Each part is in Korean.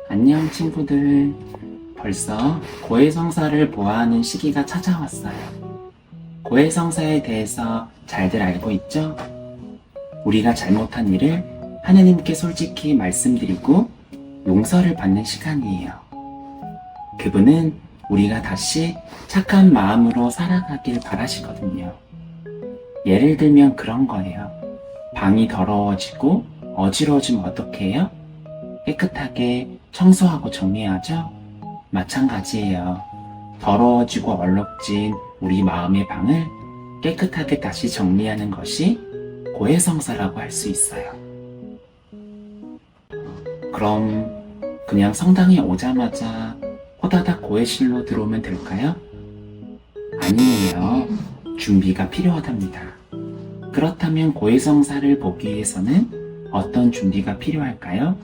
안녕 친구들. 벌써 고해성사를 보아하는 시기가 찾아왔어요. 고해성사에 대해서 잘들 알고 있죠? 우리가 잘못한 일을 하느님께 솔직히 말씀드리고 용서를 받는 시간이에요. 그분은 우리가 다시 착한 마음으로 살아가길 바라시거든요. 예를 들면 그런 거예요. 방이 더러워지고 어지러워지면 어떻게 해요? 깨끗하게 청소하고 정리하죠? 마찬가지예요. 더러워지고 얼룩진 우리 마음의 방을 깨끗하게 다시 정리하는 것이 고해성사라고 할 수 있어요. 그럼 그냥 성당에 오자마자 호다닥 고해실로 들어오면 될까요? 아니에요. 준비가 필요하답니다. 그렇다면 고해성사를 보기 위해서는 어떤 준비가 필요할까요?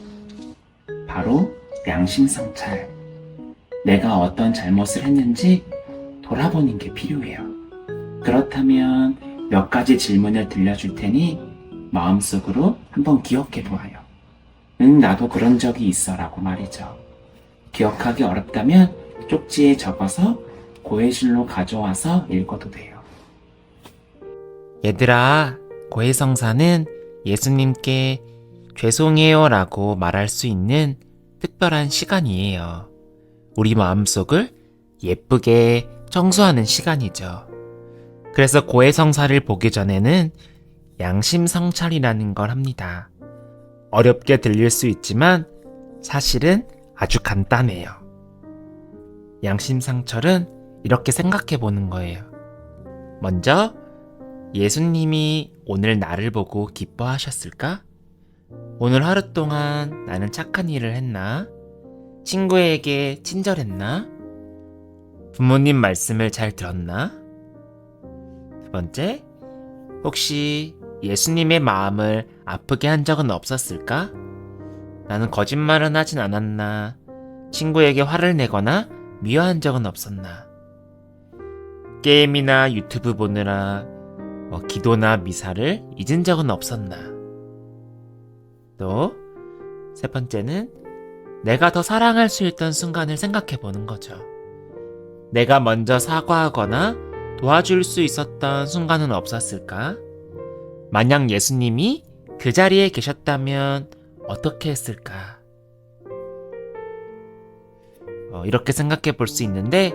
바로 양심성찰. 내가 어떤 잘못을 했는지 돌아보는 게 필요해요. 그렇다면 몇 가지 질문을 들려줄 테니 마음속으로 한번 기억해 보아요. 응, 나도 그런 적이 있어 라고 말이죠. 기억하기 어렵다면 쪽지에 적어서 고해실로 가져와서 읽어도 돼요. 얘들아, 고해성사는 예수님께 죄송해요 라고 말할 수 있는 특별한 시간이에요. 우리 마음속을 예쁘게 청소하는 시간이죠. 그래서 고해성사를 보기 전에는 양심성찰이라는 걸 합니다. 어렵게 들릴 수 있지만 사실은 아주 간단해요. 양심성찰은 이렇게 생각해 보는 거예요. 먼저 예수님이 오늘 나를 보고 기뻐하셨을까? 오늘 하루 동안 나는 착한 일을 했나? 친구에게 친절했나? 부모님 말씀을 잘 들었나? 두 번째, 혹시 예수님의 마음을 아프게 한 적은 없었을까? 나는 거짓말은 하진 않았나? 친구에게 화를 내거나 미워한 적은 없었나? 게임이나 유튜브 보느라 기도나 미사를 잊은 적은 없었나? 또 세 번째는 내가 더 사랑할 수 있던 순간을 생각해 보는 거죠. 내가 먼저 사과하거나 도와줄 수 있었던 순간은 없었을까? 만약 예수님이 그 자리에 계셨다면 어떻게 했을까? 이렇게 생각해 볼 수 있는데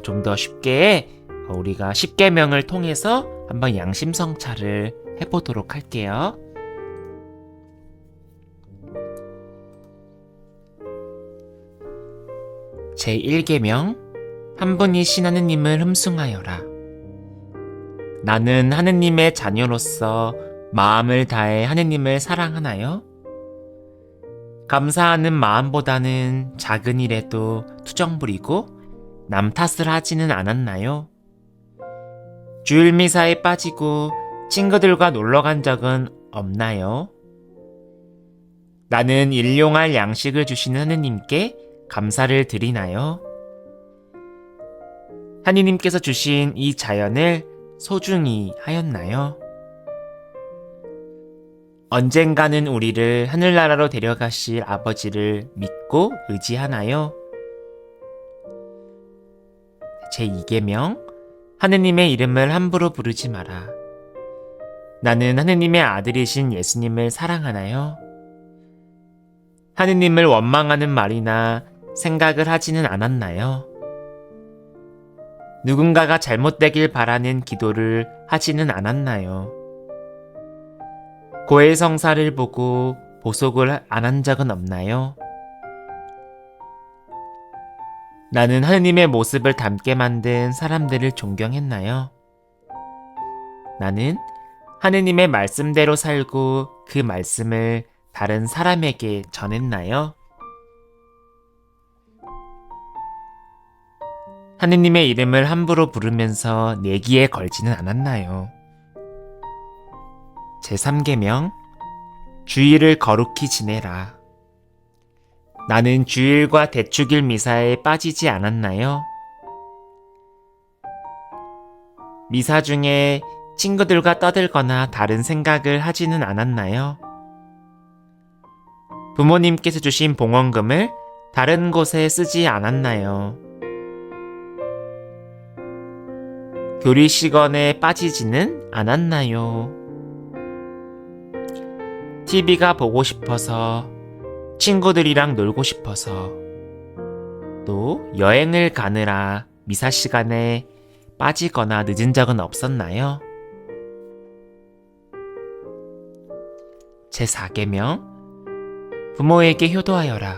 좀 더 쉽게 우리가 십계명을 통해서 한번 양심성찰을 해보도록 할게요. 제1계명, 한 분이신 하느님을 흠숭하여라. 나는 하느님의 자녀로서 마음을 다해 하느님을 사랑하나요? 감사하는 마음보다는 작은 일에도 투정 부리고 남 탓을 하지는 않았나요? 주일 미사에 빠지고 친구들과 놀러 간 적은 없나요? 나는 일용할 양식을 주시는 하느님께 감사를 드리나요? 하느님께서 주신 이 자연을 소중히 하였나요? 언젠가는 우리를 하늘나라로 데려가실 아버지를 믿고 의지하나요? 제2계명, 하느님의 이름을 함부로 부르지 마라. 나는 하느님의 아들이신 예수님을 사랑하나요? 하느님을 원망하는 말이나 생각을 하지는 않았나요? 누군가가 잘못되길 바라는 기도를 하지는 않았나요? 고해성사를 보고 보속을 안 한 적은 없나요? 나는 하느님의 모습을 닮게 만든 사람들을 존경했나요? 나는 하느님의 말씀대로 살고 그 말씀을 다른 사람에게 전했나요? 하느님의 이름을 함부로 부르면서 내기에 걸지는 않았나요? 제3계명 주일을 거룩히 지내라. 나는 주일과 대축일 미사에 빠지지 않았나요? 미사 중에 친구들과 떠들거나 다른 생각을 하지는 않았나요? 부모님께서 주신 봉헌금을 다른 곳에 쓰지 않았나요? 교리 시간에 빠지지는 않았나요? TV가 보고 싶어서, 친구들이랑 놀고 싶어서, 또 여행을 가느라 미사 시간에 빠지거나 늦은 적은 없었나요? 제4계명 부모에게 효도하여라.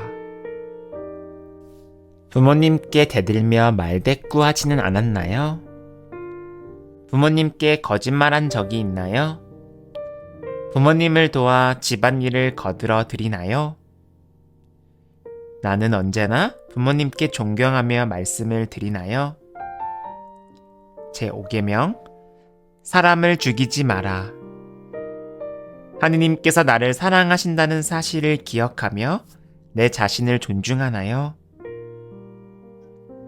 부모님께 대들며 말대꾸하지는 않았나요? 부모님께 거짓말한 적이 있나요? 부모님을 도와 집안일을 거들어 드리나요? 나는 언제나 부모님께 존경하며 말씀을 드리나요? 제5계명 사람을 죽이지 마라. 하느님께서 나를 사랑하신다는 사실을 기억하며 내 자신을 존중하나요?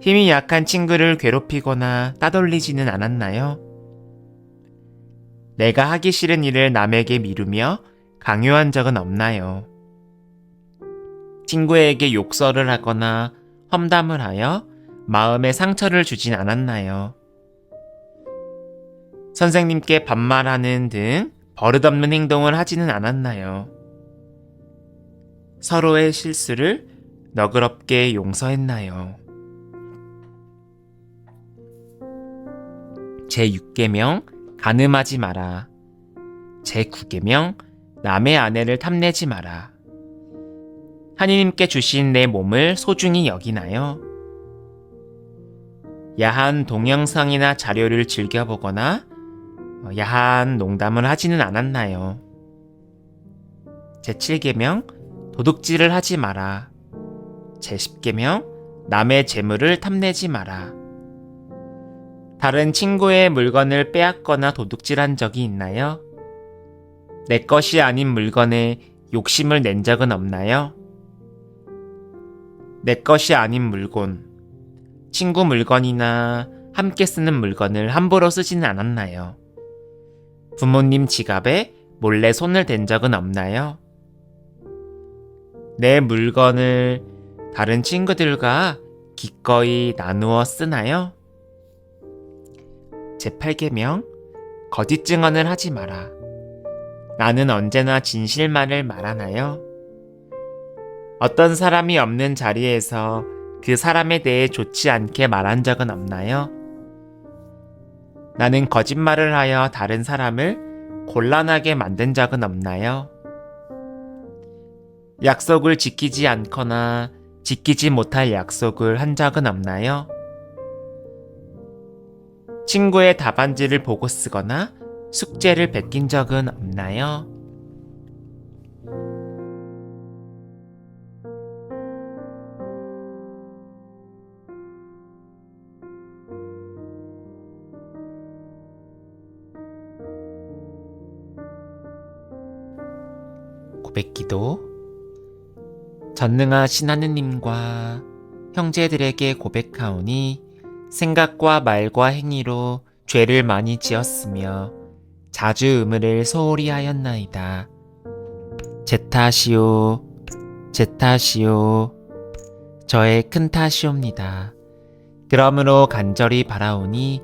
힘이 약한 친구를 괴롭히거나 따돌리지는 않았나요? 내가 하기 싫은 일을 남에게 미루며 강요한 적은 없나요? 친구에게 욕설을 하거나 험담을 하여 마음에 상처를 주진 않았나요? 선생님께 반말하는 등 버릇없는 행동을 하지는 않았나요? 서로의 실수를 너그럽게 용서했나요? 제6계명 간음하지 마라. 제9계명 남의 아내를 탐내지 마라. 하느님께 주신 내 몸을 소중히 여기나요? 야한 동영상이나 자료를 즐겨보거나 야한 농담을 하지는 않았나요? 제7계명 도둑질을 하지 마라. 제10계명 남의 재물을 탐내지 마라. 다른 친구의 물건을 빼앗거나 도둑질한 적이 있나요? 내 것이 아닌 물건에 욕심을 낸 적은 없나요? 내 것이 아닌 물건, 친구 물건이나 함께 쓰는 물건을 함부로 쓰지는 않았나요? 부모님 지갑에 몰래 손을 댄 적은 없나요? 내 물건을 다른 친구들과 기꺼이 나누어 쓰나요? 제8계명 거짓 증언을 하지 마라. 나는 언제나 진실만을 말하나요? 어떤 사람이 없는 자리에서 그 사람에 대해 좋지 않게 말한 적은 없나요? 나는 거짓말을 하여 다른 사람을 곤란하게 만든 적은 없나요? 약속을 지키지 않거나 지키지 못할 약속을 한 적은 없나요? 친구의 답안지를 보고 쓰거나 숙제를 베낀 적은 없나요? 고백기도. 전능하신 하느님과 형제들에게 고백하오니 생각과 말과 행위로 죄를 많이 지었으며 자주 의무를 소홀히 하였나이다. 제 탓이요, 제 탓이요, 저의 큰 탓이옵니다. 그러므로 간절히 바라오니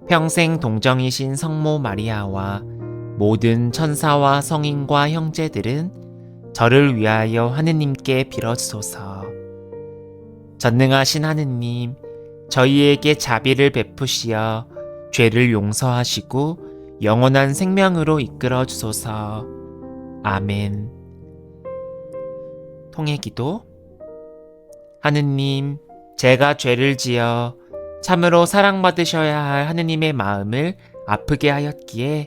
평생 동정이신 성모 마리아와 모든 천사와 성인과 형제들은 저를 위하여 하느님께 빌어주소서. 전능하신 하느님, 저희에게 자비를 베푸시어 죄를 용서하시고 영원한 생명으로 이끌어 주소서. 아멘. 통회기도. 하느님, 제가 죄를 지어 참으로 사랑받으셔야 할 하느님의 마음을 아프게 하였기에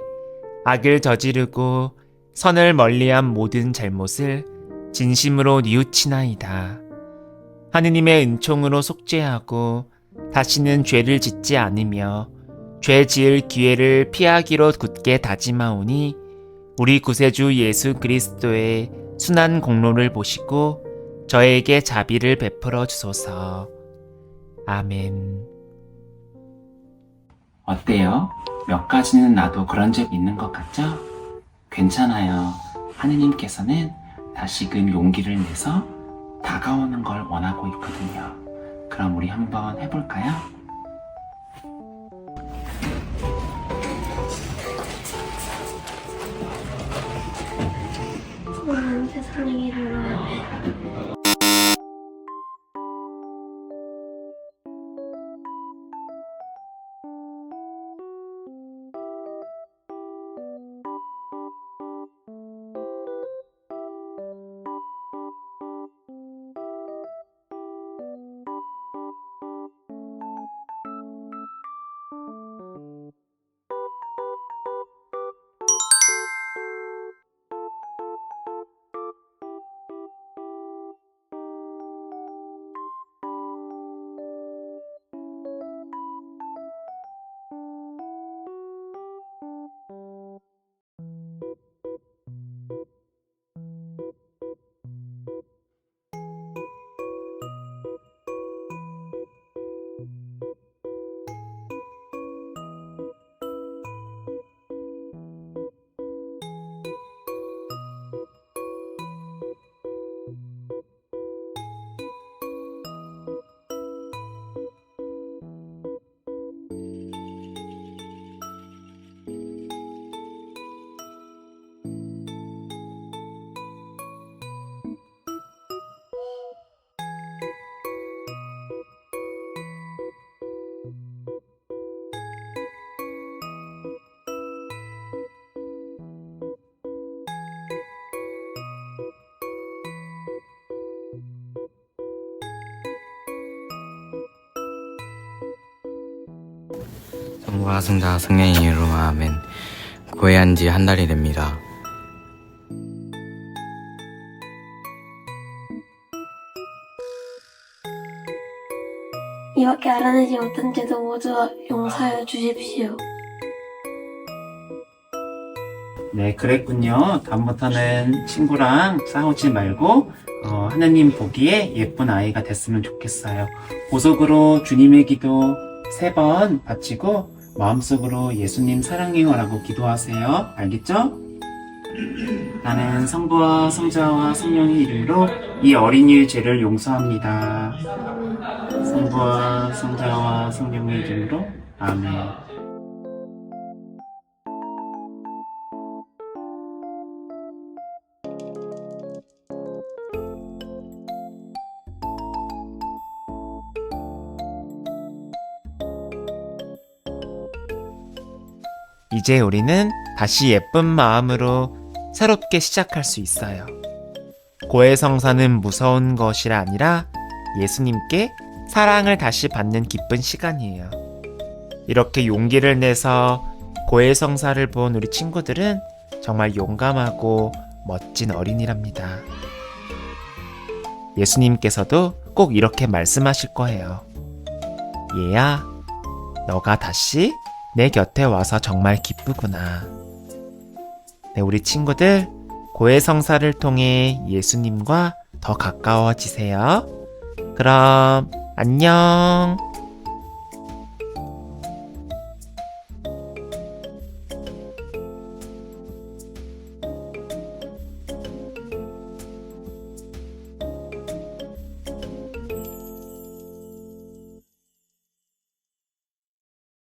악을 저지르고 선을 멀리한 모든 잘못을 진심으로 뉘우치나이다. 하느님의 은총으로 속죄하고 다시는 죄를 짓지 않으며 죄 지을 기회를 피하기로 굳게 다짐하오니 우리 구세주 예수 그리스도의 순한 공로를 보시고 저에게 자비를 베풀어 주소서. 아멘. 어때요? 몇 가지는 나도 그런 적 있는 것 같죠? 괜찮아요. 하느님께서는 다시금 용기를 내서 다가오는 걸 원하고 있거든요. 그럼 우리 한번 해볼까요? 나는 세상의 일을 해. 성부와 성자 성령의 이름으로 아멘. 구회한 지 한 달이 됩니다. 이밖에 알아내지 못한 죄도 모두 용서하여 주십시오. 네, 그랬군요. 다음부터는 친구랑 싸우지 말고 하나님 보기에 예쁜 아이가 됐으면 좋겠어요. 보석으로 주님의 기도 3번 바치고 마음속으로 예수님 사랑해요 라고 기도하세요. 알겠죠? 나는 성부와 성자와 성령의 이름으로 이 어린이의 죄를 용서합니다. 성부와 성자와 성령의 이름으로 아멘. 이제 우리는 다시 예쁜 마음으로 새롭게 시작할 수 있어요. 고해성사는 무서운 것이 아니라 예수님께 사랑을 다시 받는 기쁜 시간이에요. 이렇게 용기를 내서 고해성사를 본 우리 친구들은 정말 용감하고 멋진 어린이랍니다. 예수님께서도 꼭 이렇게 말씀하실 거예요. 얘야, 너가 다시 내 곁에 와서 정말 기쁘구나. 네, 우리 친구들 고해성사를 통해 예수님과 더 가까워지세요. 그럼 안녕.